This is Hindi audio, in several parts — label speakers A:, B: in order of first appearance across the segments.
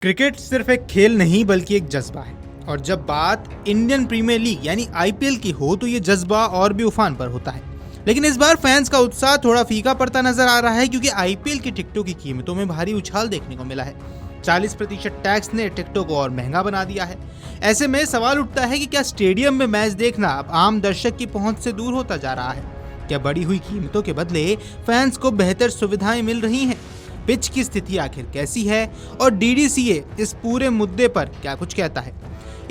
A: क्रिकेट सिर्फ एक खेल नहीं बल्कि एक जज्बा है। और जब बात इंडियन प्रीमियर लीग यानी आईपीएल की हो तो ये जज्बा और भी उफान पर होता है। लेकिन इस बार फैंस का उत्साह थोड़ा फीका पड़ता नजर आ रहा है क्योंकि आईपीएल की टिकटों की कीमतों में भारी उछाल देखने को मिला है। 40% टैक्स ने टिकटों को और महंगा बना दिया है। ऐसे में सवाल उठता है कि क्या स्टेडियम में मैच देखना अब आम दर्शक की पहुंच से दूर होता जा रहा है? क्या बढ़ी हुई कीमतों के बदले फैंस को बेहतर सुविधाएं मिल रही हैं? पिच की स्थिति आखिर कैसी है और डीडीसीए इस पूरे मुद्दे पर क्या कुछ कहता है?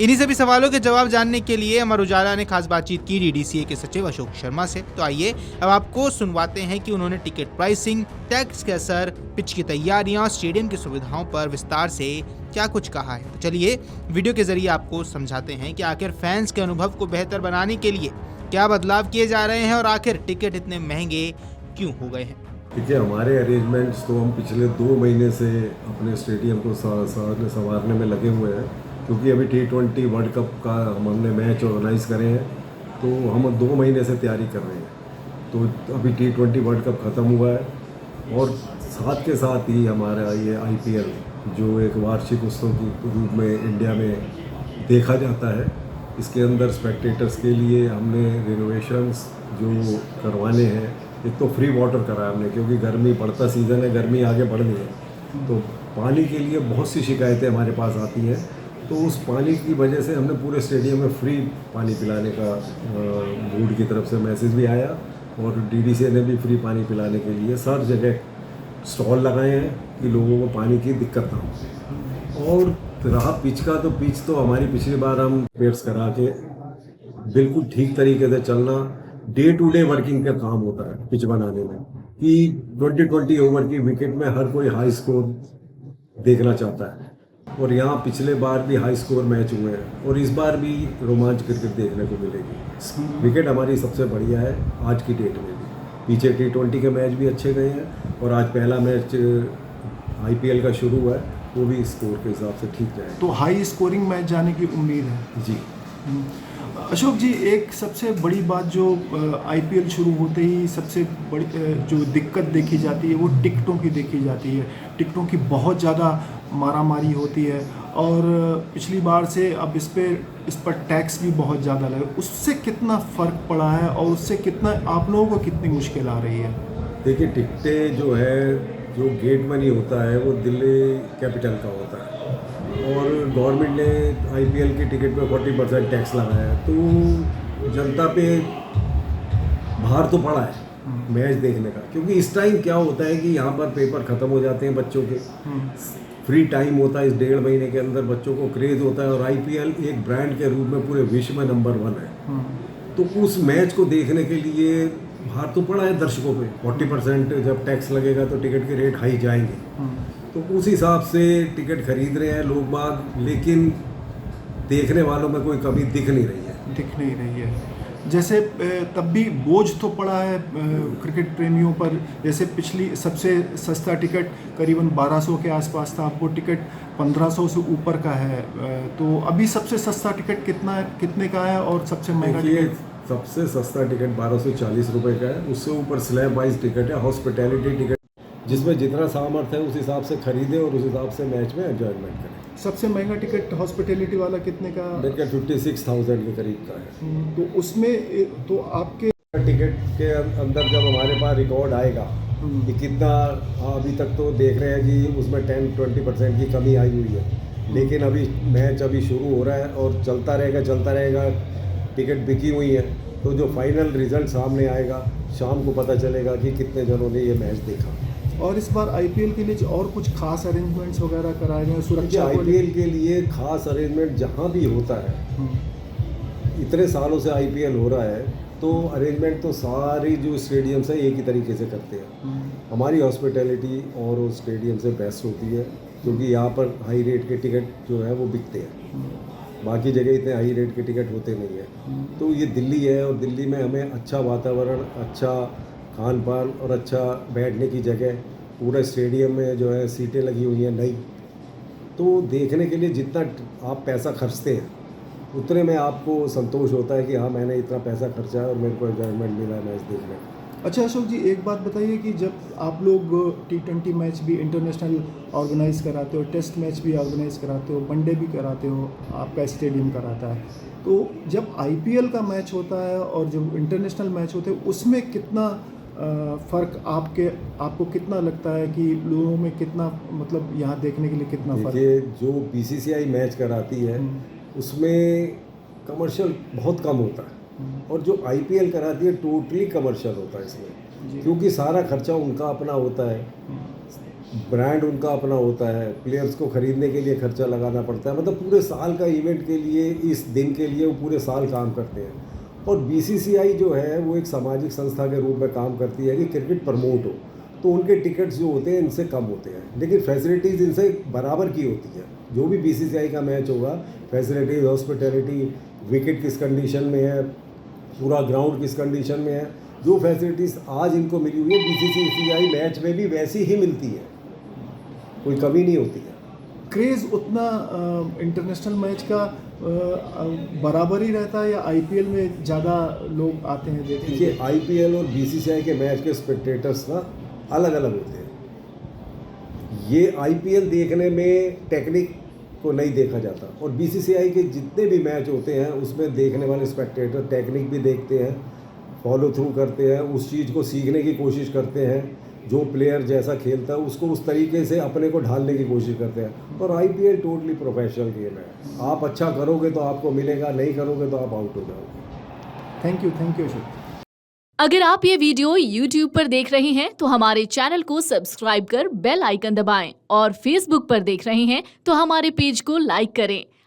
A: इन्हीं सभी सवालों के जवाब जानने के लिए अमर उजाला ने खास बातचीत की डीडीसीए के सचिव अशोक शर्मा से। तो आइए अब आपको सुनवाते हैं कि उन्होंने टिकट प्राइसिंग, टैक्स के असर, पिच की तैयारियां, स्टेडियम की सुविधाओं पर विस्तार से क्या कुछ कहा है। तो चलिए वीडियो के जरिए आपको समझाते हैं कि आखिर फैंस के अनुभव को बेहतर बनाने के लिए क्या बदलाव किए जा रहे हैं और आखिर टिकट इतने महंगे क्यों हो गए हैं।
B: देखिए, हमारे अरेंजमेंट्स तो हम पिछले 2 महीने से अपने स्टेडियम को संवारने में लगे हुए हैं, क्योंकि अभी T20 वर्ल्ड कप का हमने मैच ऑर्गेनाइज करे हैं, तो हम 2 महीने से तैयारी कर रहे हैं। तो अभी T20 वर्ल्ड कप ख़त्म हुआ है और साथ के साथ ही हमारा ये IPL जो एक वार्षिक उत्सव के रूप में इंडिया में देखा जाता है, इसके अंदर स्पेक्टेटर्स के लिए हमने रिनोवेशंस जो करवाने हैं। एक तो फ्री वाटर करा है हमने, क्योंकि गर्मी बढ़ता सीज़न है, गर्मी आगे बढ़ रही है, तो पानी के लिए बहुत सी शिकायतें हमारे पास आती हैं। तो उस पानी की वजह से हमने पूरे स्टेडियम में फ्री पानी पिलाने का बोर्ड की तरफ से मैसेज भी आया और डीडीसी ने भी फ्री पानी पिलाने के लिए हर जगह स्टॉल लगाए हैं कि लोगों को पानी की दिक्कत ना हो। और रहा पिच का, तो पिच तो हमारी पिछली बार हम पेड्स करा के बिल्कुल ठीक तरीके से चलना, डे टू डे वर्किंग का काम होता है पिच बनाने में, कि 20-20 ओवर की विकेट में हर कोई हाई स्कोर देखना चाहता है। और यहाँ पिछले बार भी हाई स्कोर मैच हुए हैं और इस बार भी रोमांच क्रिकेट देखने को मिलेगी। विकेट हमारी सबसे बढ़िया है आज की डेट में भी। पीछे T20 के मैच भी अच्छे गए हैं और आज पहला मैच IPL का शुरू हुआ है, वो भी स्कोर के हिसाब से ठीक जाए।
C: तो हाई स्कोरिंग मैच जाने की उम्मीद है
B: जी।
C: अशोक जी, एक सबसे बड़ी बात जो IPL शुरू होते ही सबसे बड़ी जो दिक्कत देखी जाती है वो टिकटों की देखी जाती है। टिकटों की बहुत ज़्यादा मारामारी होती है और पिछली बार से अब इस पर टैक्स भी बहुत ज़्यादा लगा। उससे कितना फ़र्क पड़ा है और उससे कितना आप लोगों को कितनी मुश्किल आ रही है?
B: देखिए, टिकटें जो है, जो गेट मनी होता है वो दिल्ली कैपिटल का होता है और गवर्नमेंट ने IPL की टिकट पे 40% टैक्स लगाया है, तो जनता पे भार तो पड़ा है मैच देखने का। क्योंकि इस टाइम क्या होता है कि यहाँ पर पेपर ख़त्म हो जाते हैं बच्चों के, फ्री टाइम होता है, इस 1.5 महीने के अंदर बच्चों को क्रेज़ होता है और IPL एक ब्रांड के रूप में पूरे विश्व में नंबर 1 है। तो उस मैच को देखने के लिए भार तो पड़ा है दर्शकों पे। 40% जब टैक्स लगेगा तो टिकट के रेट हाई जाएंगे, तो उस हिसाब से टिकट खरीद रहे हैं लोग बाग, लेकिन देखने वालों में कोई कमी दिख नहीं रही है।
C: जैसे तब भी बोझ तो पड़ा है क्रिकेट प्रेमियों पर। जैसे पिछली सबसे सस्ता टिकट करीबन 1200 के आसपास था, अब वो टिकट 1500 से ऊपर का है। तो अभी सबसे सस्ता टिकट कितने का है और सबसे महंगा टिकट?
B: सबसे सस्ता टिकट 1240 रुपये का है। उससे ऊपर स्लैब वाइज टिकट है, हॉस्पिटैलिटी टिकट, जिसमें जितना सामर्थ्य है उस हिसाब से खरीदें और उस हिसाब से मैच में एंजॉयमेंट करें।
C: सबसे महंगा टिकट हॉस्पिटैलिटी वाला कितने का?
B: मेरे ख्याल 56,000 के करीब का है।
C: तो उसमें तो आपके
B: टिकट के अंदर जब हमारे पास रिकॉर्ड आएगा कि कितना, अभी तक तो देख रहे हैं कि उसमें 10-20% की कमी आई हुई है, लेकिन अभी मैच अभी शुरू हो रहा है और चलता रहेगा, टिकट बिकी हुई है, तो जो फाइनल रिजल्ट सामने आएगा शाम को पता चलेगा कि कितने जनों ने ये मैच देखा।
C: और इस बार IPL के लिए और कुछ खास अरेंजमेंट्स वगैरह कराए गए सुरक्षा?
B: IPL के लिए खास अरेंजमेंट जहाँ भी होता है, इतने सालों से IPL हो रहा है, तो अरेंजमेंट तो सारी जो स्टेडियम्स है एक ही तरीके से करते हैं। हमारी हॉस्पिटैलिटी और उस स्टेडियम से बेस्ट होती है, क्योंकि यहाँ पर हाई रेट के टिकट जो है वो बिकते हैं, बाकी जगह इतने हाई रेट के टिकट होते नहीं है। तो ये दिल्ली है और दिल्ली में हमें अच्छा वातावरण, अच्छा खान पान और अच्छा बैठने की जगह, पूरा स्टेडियम में जो है सीटें लगी हुई हैं नई, तो देखने के लिए जितना आप पैसा खर्चते हैं उतने में आपको संतोष होता है कि हाँ, मैंने इतना पैसा खर्चा है और मेरे को एंजॉयमेंट मिला है मैच देखने का।
C: अच्छा अशोक जी, एक बात बताइए कि जब आप लोग T20 मैच भी इंटरनेशनल ऑर्गेनाइज कराते हो, टेस्ट मैच भी ऑर्गेनाइज कराते हो, वनडे भी कराते हो, आपका स्टेडियम कराता है, तो जब IPL का मैच होता है और जब इंटरनेशनल मैच होते हैं उसमें कितना फ़र्क आपको कितना लगता है कि लोगों में कितना, मतलब यहाँ देखने के लिए कितना फ़र्क?
B: देखिए, जो BCCI मैच कराती है उसमें कमर्शियल बहुत कम होता है, और जो IPL कराती है टोटली कमर्शियल होता है इसमें, क्योंकि सारा खर्चा उनका अपना होता है, ब्रांड उनका अपना होता है, प्लेयर्स को ख़रीदने के लिए खर्चा लगाना पड़ता है, मतलब पूरे साल का इवेंट के लिए, इस दिन के लिए वो पूरे साल काम करते हैं। और BCCI जो है वो एक सामाजिक संस्था के रूप में काम करती है कि क्रिकेट प्रमोट हो, तो उनके टिकट्स जो होते हैं इनसे कम होते हैं, लेकिन फैसिलिटीज़ इनसे बराबर की होती है। जो भी BCCI का मैच होगा, फैसिलिटीज़, हॉस्पिटैलिटी, विकेट किस कंडीशन में है, पूरा ग्राउंड किस कंडीशन में है, जो फैसिलिटीज़ आज इनको मिली हुई है BCCI मैच में भी वैसी ही मिलती है, कोई कमी नहीं होती है।
C: क्रेज़ उतना इंटरनेशनल मैच का बराबर ही रहता है या IPL में ज़्यादा लोग आते हैं देखने के?
B: देखिए, IPL और BCCI के मैच के स्पेक्टेटर्स ना अलग अलग होते हैं। ये IPL देखने में टेक्निक को नहीं देखा जाता, और BCCI के जितने भी मैच होते हैं उसमें देखने वाले स्पेक्टेटर टेक्निक भी देखते हैं, फॉलो थ्रू करते हैं, उस चीज़ को सीखने की कोशिश करते हैं, जो प्लेयर जैसा खेलता है उसको उस तरीके से अपने को ढालने की कोशिश करते हैं। और IPL टोटली प्रोफेशनल गेम है, आप अच्छा करोगे तो आपको मिलेगा, नहीं करोगे तो आप आउट हो जाओगे।
C: Thank you Ashok.
D: अगर आप ये वीडियो YouTube पर देख रहे हैं तो हमारे चैनल को सब्सक्राइब कर बेल आइकन दबाएं, और Facebook पर देख रहे हैं तो हमारे पेज को लाइक करें।